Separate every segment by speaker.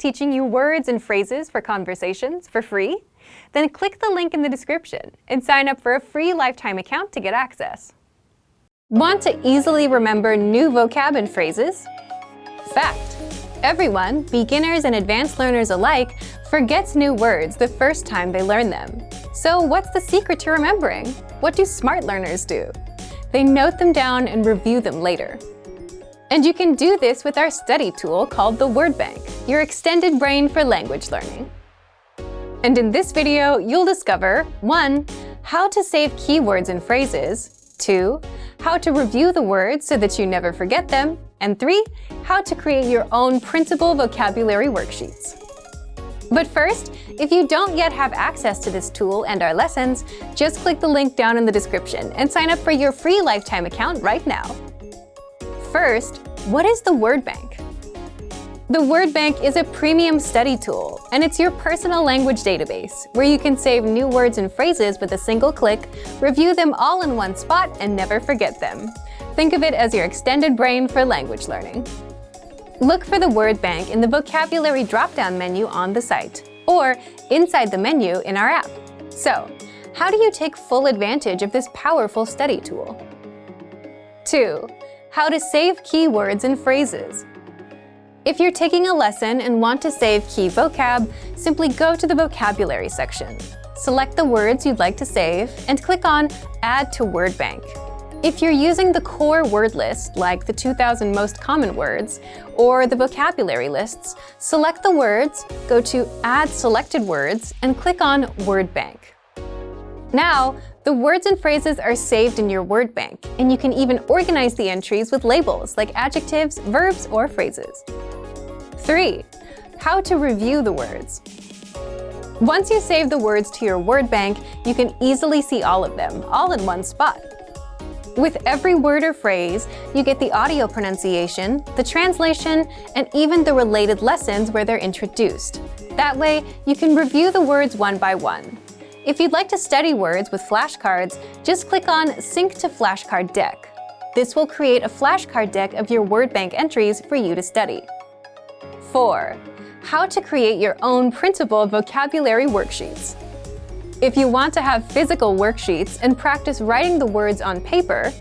Speaker 1: teaching you words and phrases for conversations for free? Then click the link in the description and sign up for a free lifetime account to get access. Want to easily remember new vocab and phrases? Fact: everyone, beginners and advanced learners alike, forgets new words the first time they learn them. So what's the secret to remembering? What do smart learners do? They note them down and review them later. And you can do this with our study tool called the Word Bank, your extended brain for language learning. And in this video, you'll discover 1. How to save keywords and phrases, 2. How to review the words so that you never forget them, and 3. How to create your own printable vocabulary worksheets. But first, if you don't yet have access to this tool and our lessons, just click the link down in the description and sign up for your free lifetime account right now. First, what is the Word Bank? The Word Bank is a premium study tool, and it's your personal language database where you can save new words and phrases with a single click, review them all in one spot, and never forget them. Think of it as your extended brain for language learning. Look for the Word Bank in the vocabulary drop-down menu on the site, or inside the menu in our app. So, how do you take full advantage of this powerful study tool? 2. How to save keywords and phrases. If you're taking a lesson and want to save key vocab, simply go to the vocabulary section. Select the words you'd like to save and click on Add to Word Bank. If you're using the core word list, like the 2,000 most common words, or the vocabulary lists, select the words, go to Add Selected Words, and click on Word Bank. Now, the words and phrases are saved in your Word Bank, and you can even organize the entries with labels like adjectives, verbs, or phrases. 3. How to review the words. Once you save the words to your Word Bank, you can easily see all of them, all in one spot. With every word or phrase, you get the audio pronunciation, the translation, and even the related lessons where they're introduced. That way, you can review the words one by one. If you'd like to study words with flashcards, just click on Sync to Flashcard Deck. This will create a flashcard deck of your Word Bank entries for you to study. 4. How to create your own printable vocabulary worksheets. If you want to have physical worksheets and practice writing the words on paper,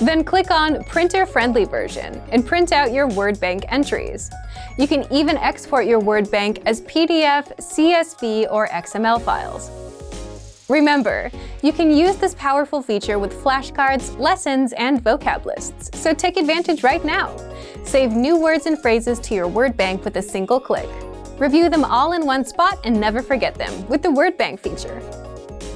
Speaker 1: then click on Printer-Friendly Version and print out your Word Bank entries. You can even export your Word Bank as PDF, CSV, or XML files. Remember, you can use this powerful feature with flashcards, lessons, and vocab lists, so take advantage right now. Save new words and phrases to your Word Bank with a single click. Review them all in one spot and never forget them with the Word Bank feature.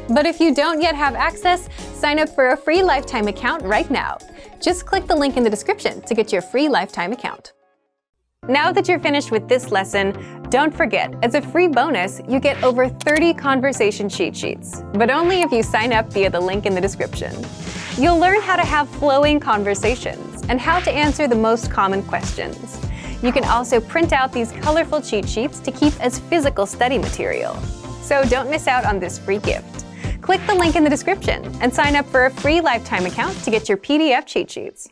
Speaker 1: But if you don't yet have access, sign up for a free lifetime account right now. Just click the link in the description to get your free lifetime account. Now that you're finished with this lesson, don't forget, as a free bonus, you get over 30 conversation cheat sheets, but only if you sign up via the link in the description. You'll learn how to have flowing conversations and how to answer the most common questions. You can also print out these colorful cheat sheets to keep as physical study material. So don't miss out on this free gift. Click the link in the description and sign up for a free lifetime account to get your PDF cheat sheets.